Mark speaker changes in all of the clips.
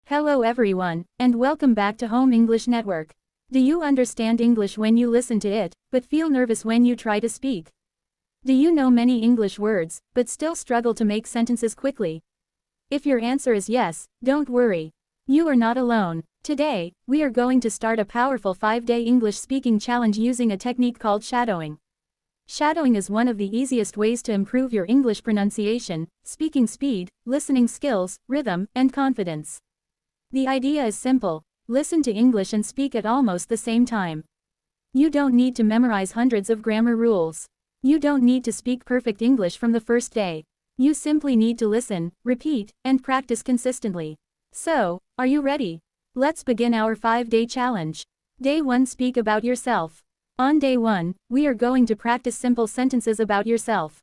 Speaker 1: Hello everyone, and welcome back to Home English Network. Do you understand English when you listen to it, but feel nervous when you try to speak? Do you know many English words, but still struggle to make sentences quickly? If your answer is yes, don't worry. You are not alone. Today, we are going to start a powerful 5-day English speaking challenge using a technique called shadowing. Shadowing is one of the easiest ways to improve your English pronunciation, speaking speed, listening skills, rhythm, and confidence. The idea is simple: listen to English and speak at almost the same time. You don't need to memorize hundreds of grammar rules. You don't need to speak perfect English from the first day. You simply need to listen, repeat, and practice consistently. So, are you ready? Let's begin our 5-day challenge. Day 1: Speak about yourself. On day 1, we are going to practice simple sentences about yourself.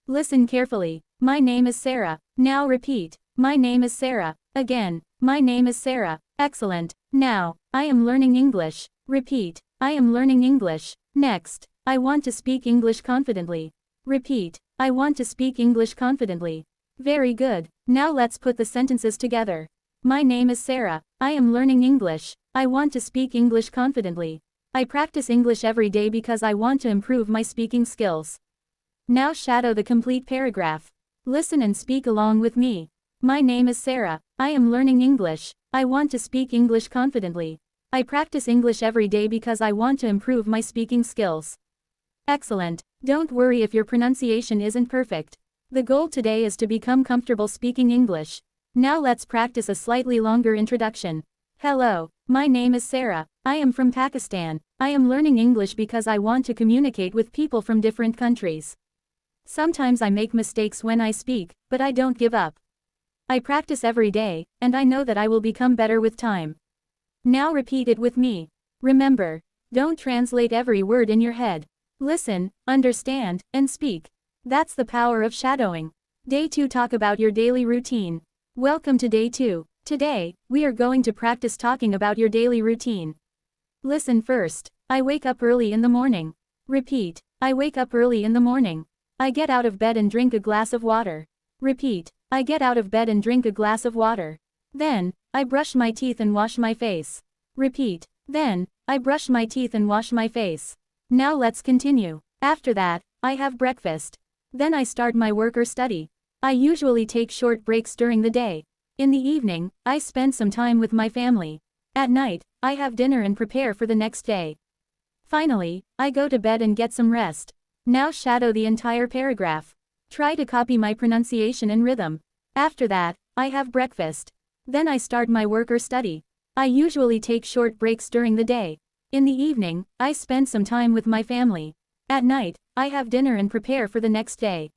Speaker 1: Listen carefully. My name is Sarah. Now repeat. My name is Sarah. Again. My name is Sarah. Excellent. Now, I am learning English. Repeat. I am learning English. Next. I want to speak English confidently. Repeat. I want to speak English confidently. Very good. Now let's put the sentences together. My name is Sarah. I am learning English. I want to speak English confidently. I practice English every day because I want to improve my speaking skills. Now shadow the complete paragraph. Listen and speak along with me. My name is Sarah. I am learning English. I want to speak English confidently. I practice English every day because I want to improve my speaking skills. Excellent. Don't worry if your pronunciation isn't perfect. The goal today is to become comfortable speaking English. Now let's practice a slightly longer introduction. Hello, my name is Sarah. I am from Pakistan. I am learning English because I want to communicate with people from different countries. Sometimes I make mistakes when I speak, but I don't give up. I practice every day, and I know that I will become better with time. Now repeat it with me. Remember, don't translate every word in your head. Listen, understand, and speak. That's the power of shadowing. Day 2: Talk about your daily routine. Welcome to day 2. Today, we are going to practice talking about your daily routine. Listen first. I wake up early in the morning. Repeat. I wake up early in the morning. I get out of bed and drink a glass of water. Repeat. I get out of bed and drink a glass of water. Then, I brush my teeth and wash my face. Repeat. Then, I brush my teeth and wash my face. Now let's continue. After that, I have breakfast. Then I start my work or study. I usually take short breaks during the day. In the evening, I spend some time with my family. At night, I have dinner and prepare for the next day. Finally, I go to bed and get some rest. Now shadow the entire paragraph. Try to copy my pronunciation and rhythm. After that, I have breakfast. Then I start my work or study. I usually take short breaks during the day. In the evening, I spend some time with my family. At night, I have dinner and prepare for the next day.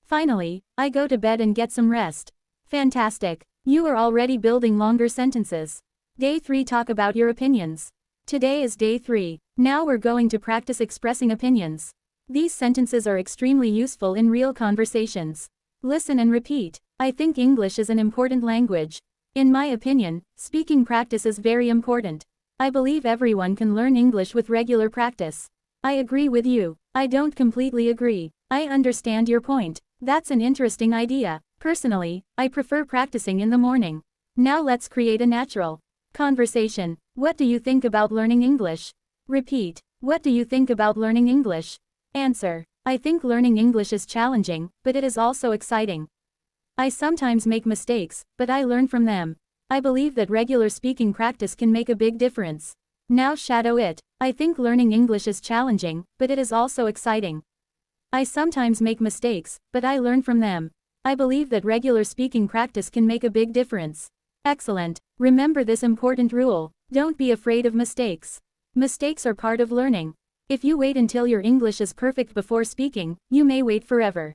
Speaker 1: Finally, I go to bed and get some rest. Fantastic. You are already building longer sentences. Day 3: Talk about your opinions. Today is day 3. Now we're going to practice expressing opinions. These sentences are extremely useful in real conversations. Listen and repeat. I think English is an important language. In my opinion, speaking practice is very important. I believe everyone can learn English with regular practice. I agree with you. I don't completely agree. I understand your point. That's an interesting idea. Personally, I prefer practicing in the morning. Now let's create a natural conversation. What do you think about learning English? Repeat. What do you think about learning English? Answer. I think learning English is challenging, but it is also exciting. I sometimes make mistakes, but I learn from them. I believe that regular speaking practice can make a big difference. Now shadow it. I think learning English is challenging, but it is also exciting. I sometimes make mistakes, but I learn from them. I believe that regular speaking practice can make a big difference. Excellent. Remember this important rule. Don't be afraid of mistakes. Mistakes are part of learning. If you wait until your English is perfect before speaking, you may wait forever.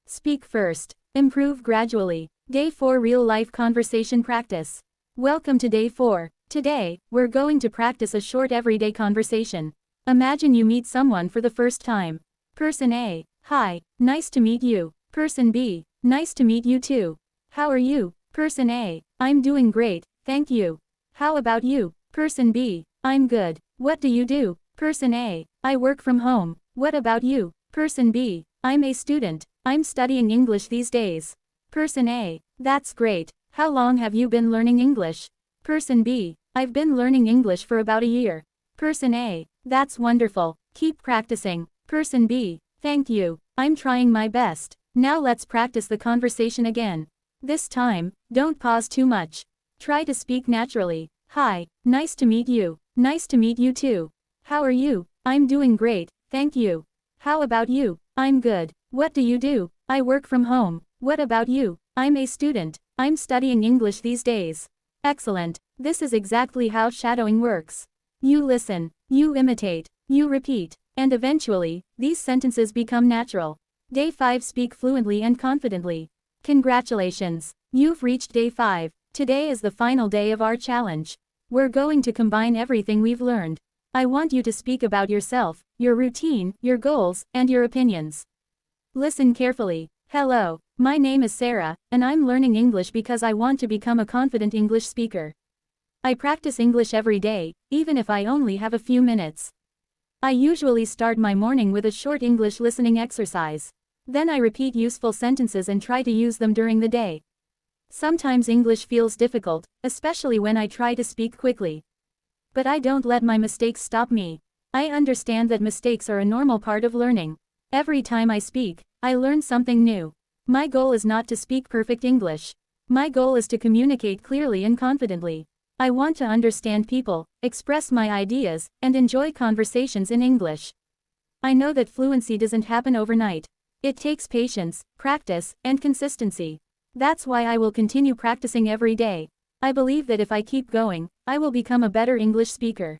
Speaker 1: Speak first. Improve gradually. Day 4: Real-life conversation practice. Welcome to day 4. Today, we're going to practice a short everyday conversation. Imagine you meet someone for the first time. Person A: Hi, nice to meet you. Person B: Nice to meet you too. How are you? Person A: I'm doing great, thank you. How about you? Person B: I'm good. What do you do? Person A: I work from home. What about you? Person B: I'm a student. I'm studying English these days. Person A: That's great. How long have you been learning English? Person B. I've been learning English for about a year. Person A. That's wonderful. Keep practicing. Person B. Thank you. I'm trying my best. Now let's practice the conversation again. This time, don't pause too much. Try to speak naturally. Hi, nice to meet you. Nice to meet you too. How are you? I'm doing great, thank you. How about you? I'm good. What do you do? I work from home. What about you? I'm a student. I'm studying English these days. Excellent. This is exactly how shadowing works. You listen, you imitate, you repeat, and eventually, these sentences become natural. Day 5. Speak fluently and confidently. Congratulations. You've reached day 5. Today is the final day of our challenge. We're going to combine everything we've learned. I want you to speak about yourself, your routine, your goals, and your opinions. Listen carefully. Hello, my name is Sarah, and I'm learning English because I want to become a confident English speaker. I practice English every day, even if I only have a few minutes. I usually start my morning with a short English listening exercise. Then I repeat useful sentences and try to use them during the day. Sometimes English feels difficult, especially when I try to speak quickly. But I don't let my mistakes stop me. I understand that mistakes are a normal part of learning. Every time I speak, I learn something new. My goal is not to speak perfect English. My goal is to communicate clearly and confidently. I want to understand people, express my ideas, and enjoy conversations in English. I know that fluency doesn't happen overnight. It takes patience, practice, and consistency. That's why I will continue practicing every day. I believe that if I keep going, I will become a better English speaker.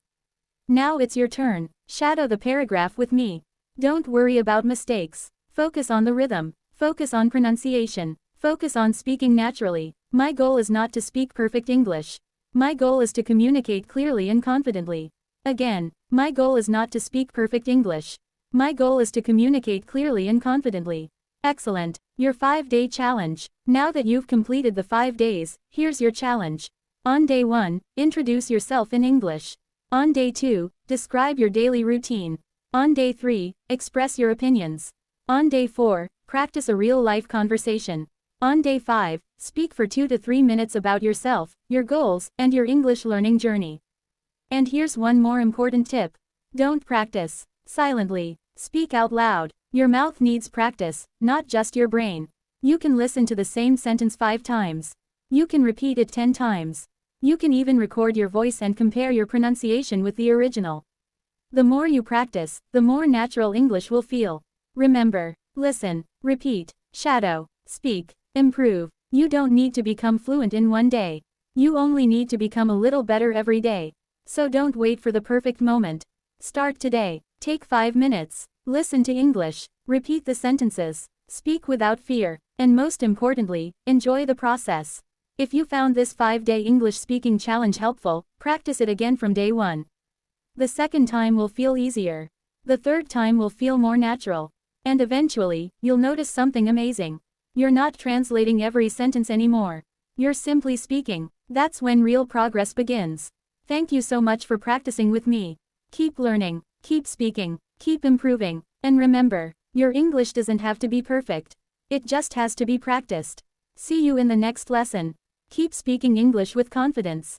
Speaker 1: Now it's your turn. Shadow the paragraph with me. Don't worry about mistakes. Focus on the rhythm. Focus on pronunciation. Focus on speaking naturally. My goal is not to speak perfect English. My goal is to communicate clearly and confidently. Again, my goal is not to speak perfect English. My goal is to communicate clearly and confidently. Excellent. Your 5-day challenge. Now that you've completed the 5 days, here's your challenge. On day 1, introduce yourself in English. On day 2, describe your daily routine. On day 3, express your opinions. On day 4, practice a real-life conversation. On day 5, speak for 2 to 3 minutes about yourself, your goals, and your English learning journey. And here's one more important tip. Don't practice silently. Speak out loud. Your mouth needs practice, not just your brain. You can listen to the same sentence 5 times. You can repeat it 10 times. You can even record your voice and compare your pronunciation with the original. The more you practice, the more natural English will feel. Remember, listen, repeat, shadow, speak, improve. You don't need to become fluent in one day. You only need to become a little better every day. So don't wait for the perfect moment. Start today. Take 5 minutes. Listen to English. Repeat the sentences. Speak without fear. And most importantly, enjoy the process. If you found this 5-day English speaking challenge helpful, practice it again from day 1. The second time will feel easier. The third time will feel more natural. And eventually, you'll notice something amazing. You're not translating every sentence anymore. You're simply speaking. That's when real progress begins. Thank you so much for practicing with me. Keep learning, keep speaking, keep improving, and remember, your English doesn't have to be perfect. It just has to be practiced. See you in the next lesson. Keep speaking English with confidence.